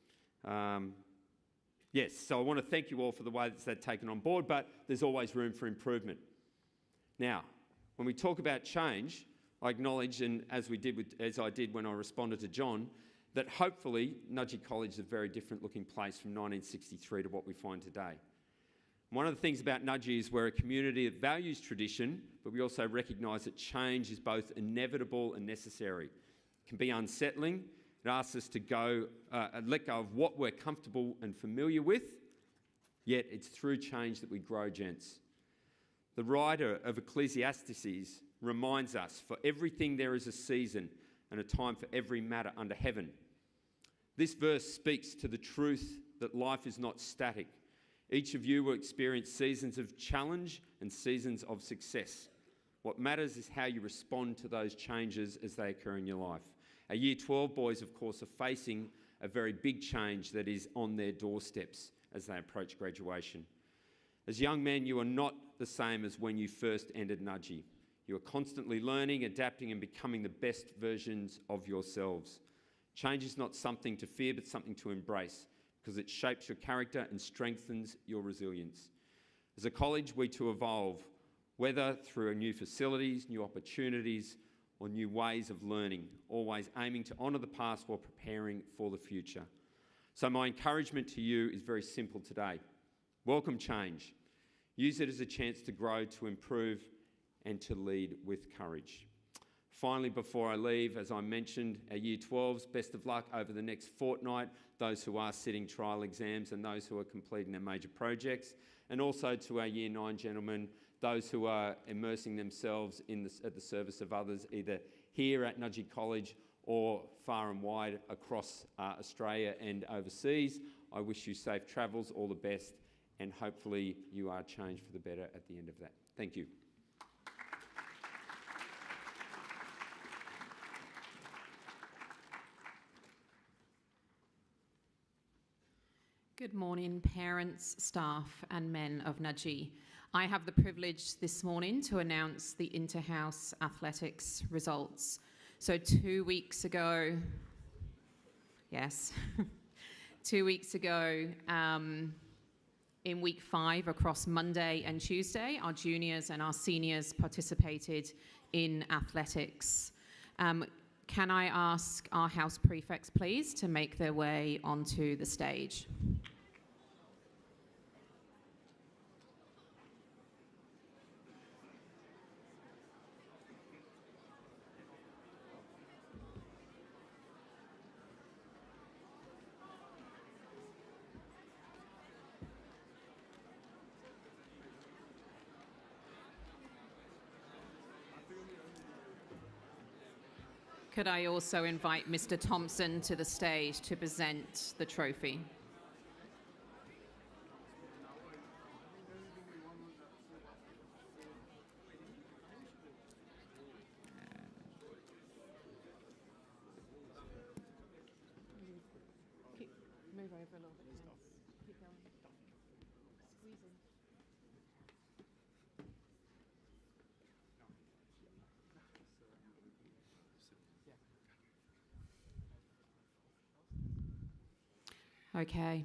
Yes, so I want to thank you all for the way that they've taken on board, but there's always room for improvement. Now, when we talk about change, I acknowledge, and as I did when I responded to John, that hopefully Nudgee College is a very different looking place from 1963 to what we find today. One of the things about Nudgee is we're a community that values tradition, but we also recognise that change is both inevitable and necessary. It can be unsettling. It asks us to let go of what we're comfortable and familiar with, yet it's through change that we grow, gents. The writer of Ecclesiastes reminds us, for everything there is a season and a time for every matter under heaven. This verse speaks to the truth that life is not static. Each of you will experience seasons of challenge and seasons of success. What matters is how you respond to those changes as they occur in your life. Our Year 12 boys, of course, are facing a very big change that is on their doorsteps as they approach graduation. As young men, you are not the same as when you first entered Nudgee. You are constantly learning, adapting and becoming the best versions of yourselves. Change is not something to fear, but something to embrace, because it shapes your character and strengthens your resilience. As a college, we too evolve, whether through new facilities, new opportunities, or new ways of learning, always aiming to honour the past while preparing for the future. So my encouragement to you is very simple today. Welcome change. Use it as a chance to grow, to improve, and to lead with courage. Finally, before I leave, as I mentioned, our Year 12s, best of luck over the next fortnight, those who are sitting trial exams and those who are completing their major projects, and also to our Year 9 gentlemen, those who are immersing themselves at the service of others, either here at Nudgee College or far and wide across Australia and overseas. I wish you safe travels, all the best, and hopefully you are changed for the better at the end of that. Thank you. Good morning, parents, staff and men of Nudgee. I have the privilege this morning to announce the Interhouse athletics results. So 2 weeks ago, yes, 2 weeks ago, in week 5 across Monday and Tuesday, our juniors and our seniors participated in athletics. Can I ask our house prefects, please, to make their way onto the stage? Could I also invite Mr. Thompson to the stage to present the trophy? Move over a little bit. Keep going. Squeeze in. Okay.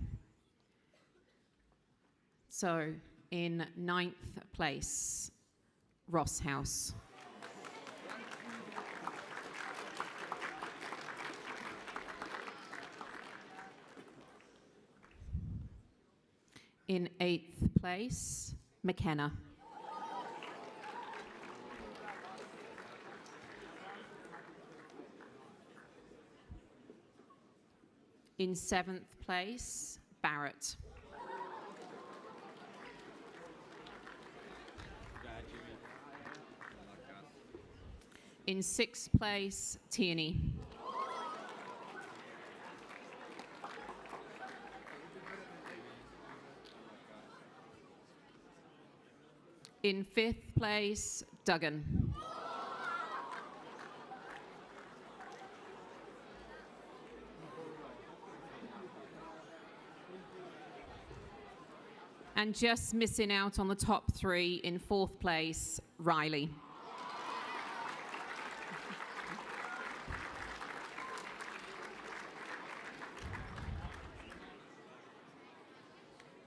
So, in 9th place, Ross House. In 8th place, McKenna. In 7th place, Barrett. In 6th place, Tierney. In 5th place, Duggan. And just missing out on the top 3 in 4th place, Riley.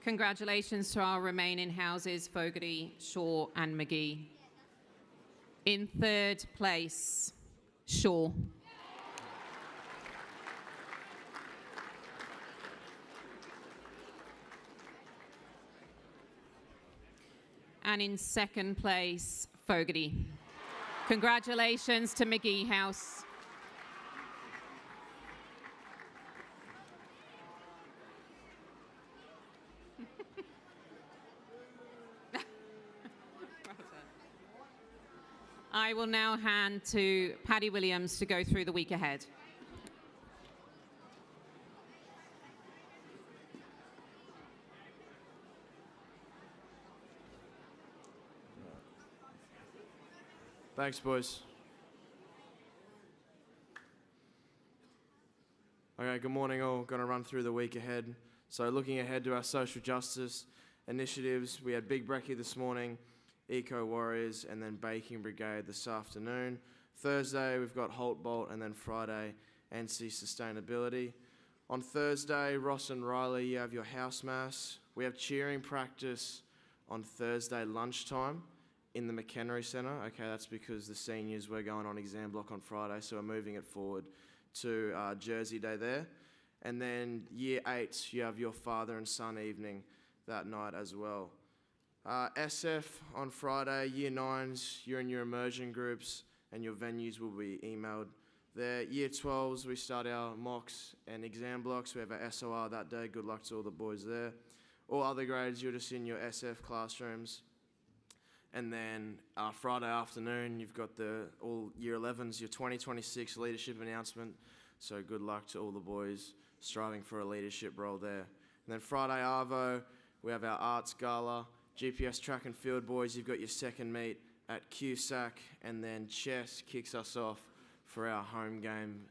Congratulations to our remaining houses, Fogarty, Shaw and McGee. In 3rd place, Shaw. And in 2nd place, Fogarty. Congratulations to McGee House. I will now hand to Paddy Williams to go through the week ahead. Thanks, boys. Okay, good morning all. Going to run through the week ahead. So looking ahead to our social justice initiatives, we had Big Brekkie this morning, Eco Warriors, and then Baking Brigade this afternoon. Thursday, we've got Holt Bolt, and then Friday, NC Sustainability. On Thursday, Ross and Riley, you have your house mass. We have cheering practice on Thursday lunchtime in the McHenry Centre. Okay, that's because the seniors were going on exam block on Friday, so we're moving it forward to Jersey Day there. And then Year 8, you have your father and son evening that night as well. SF on Friday, Year 9s, you're in your immersion groups and your venues will be emailed there. Year 12s, we start our mocks and exam blocks. We have our SOR that day. Good luck to all the boys there. All other grades, you're just in your SF classrooms. And then Friday afternoon, you've got all Year 11s, your 2026 leadership announcement. So good luck to all the boys striving for a leadership role there. And then Friday Arvo, we have our arts gala. GPS Track and Field boys, you've got your second meet at QCMF, and then chess kicks us off for our home game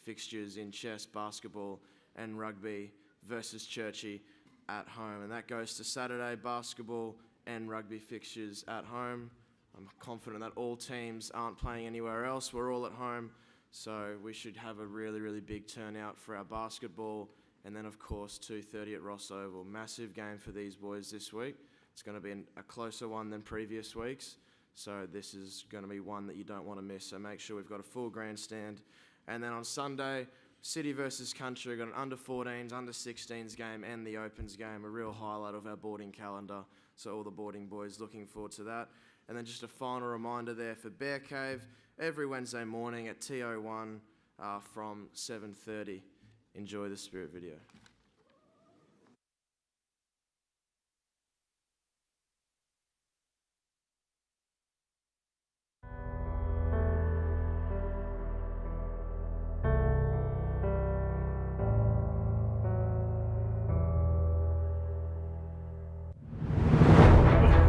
fixtures in chess, basketball and rugby versus Churchy at home. And that goes to Saturday basketball and rugby fixtures at home. I'm confident that all teams aren't playing anywhere else. We're all at home, so we should have a really, really big turnout for our basketball. And then, of course, 2:30 at Ross Oval. Massive game for these boys this week. It's going to be a closer one than previous weeks. So this is going to be one that you don't want to miss. So make sure we've got a full grandstand. And then on Sunday, City versus Country. We've got an under-14s, under-16s game and the Opens game. A real highlight of our boarding calendar. So all the boarding boys looking forward to that. And then just a final reminder there for Bear Cave. Every Wednesday morning at TO1 from 7:30. Enjoy the Spirit video.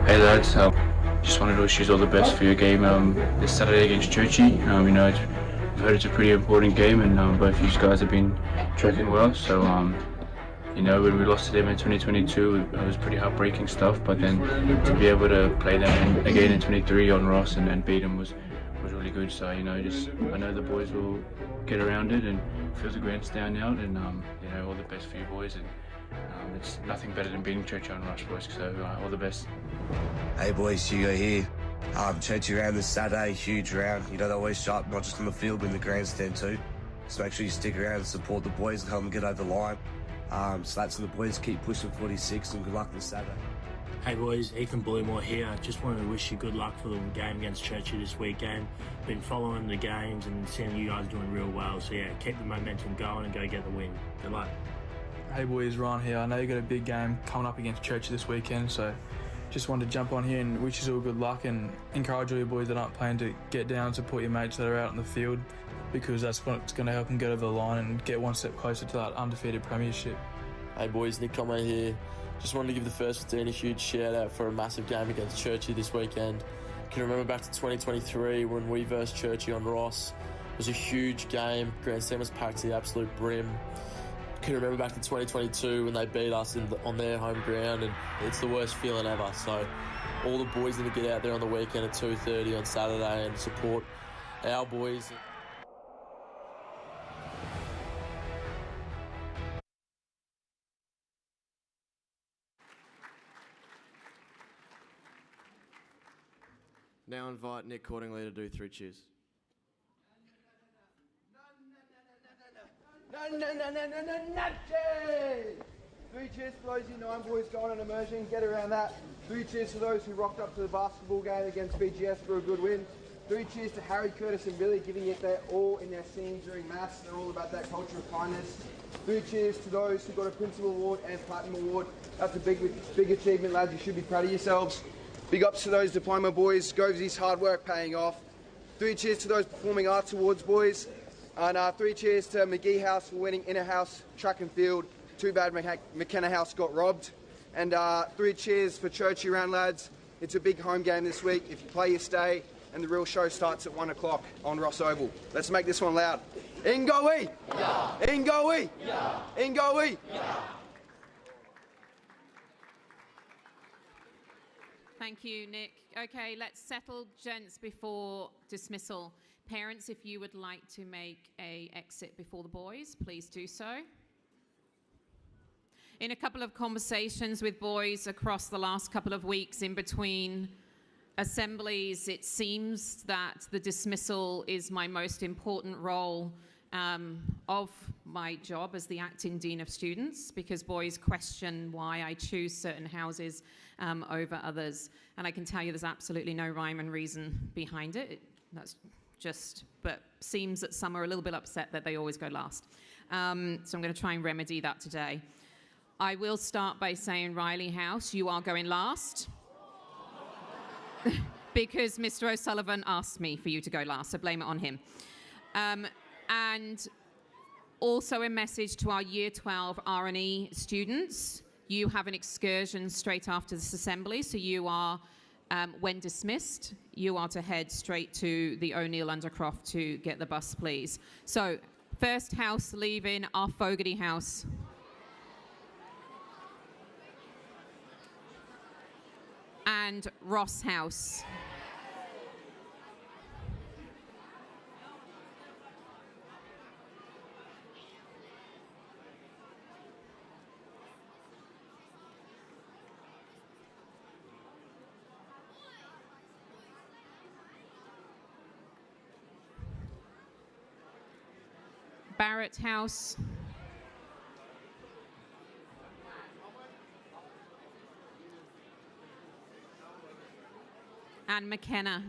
Hey lads, just wanted to wish you all the best for your game this Saturday against Churchy. I've heard it's a pretty important game, and both you guys have been tracking well. So, when we lost to them in 2022, it was pretty heartbreaking stuff. But then to be able to play them again in 23 on Ross and beat them was really good. So, I know the boys will get around it and fill the grandstand out, and all the best for you boys. And it's nothing better than beating Churchy on Ross, boys. So, all the best. Hey boys, Hugo here. Churchy round this Saturday, huge round. They always show up, not just on the field, but in the grandstand too. So make sure you stick around and support the boys and help them get over the line. So that's the boys, keep pushing 46 and good luck this Saturday. Hey boys, Ethan Bullymore here. Just wanted to wish you good luck for the game against Churchy this weekend. Been following the games and seeing you guys doing real well. So yeah, keep the momentum going and go get the win. Good luck. Hey boys, Ron here. I know you got a big game coming up against Churchy this weekend, so just wanted to jump on here and wish you all good luck and encourage all your boys that aren't playing to get down and support your mates that are out in the field, because that's what's going to help them get over the line and get one step closer to that undefeated premiership. Hey boys, Nick Conway here. Just wanted to give the First 15 a huge shout out for a massive game against Churchy this weekend. Can remember back to 2023 when we versed Churchy on Ross. It was a huge game. Grandstand was packed to the absolute brim. Can remember back to 2022 when they beat us on their home ground, and it's the worst feeling ever. So all the boys need to get out there on the weekend at 2:30 on Saturday and support our boys. Now invite Nick Cordingley to do 3 cheers. No, 3 cheers for those U9 boys going on immersion, get around that. 3 cheers for those who rocked up to the basketball game against BGS for a good win. 3 cheers to Harry, Curtis and Billy, giving it their all in their scene during maths. They're all about that culture of kindness. 3 cheers to those who got a Principal Award and Platinum Award. That's a big achievement, lads. You should be proud of yourselves. Big ups to those diploma boys. Govesy's hard work paying off. 3 cheers to those Performing Arts Awards boys. And 3 cheers to McGee House for winning Interhouse Track and Field. Too bad McKenna House got robbed. And 3 cheers for Churchy round, lads. It's a big home game this week. If you play, you stay. And the real show starts at 1 o'clock on Ross Oval. Let's make this one loud. Ingoe! Ingoe! Ingoe! Thank you, Nick. Okay, let's settle gents before dismissal. Parents, if you would like to make an exit before the boys, please do so. In a couple of conversations with boys across the last couple of weeks in between assemblies, it seems that the dismissal is my most important role of my job as the acting Dean of Students, because boys question why I choose certain houses over others. And I can tell you there's absolutely no rhyme and reason behind it. That's just, but seems that some are a little bit upset that they always go last. So I'm going to try and remedy that today. I will start by saying, Riley House, you are going last. Because Mr. O'Sullivan asked me for you to go last, so blame it on him. And also a message to our Year 12 R&E students. You have an excursion straight after this assembly, so you are, when dismissed, you are to head straight to the O'Neill Undercroft to get the bus, please. So, first house leaving, our Fogarty house. And Ross House. Barrett House. And McKenna.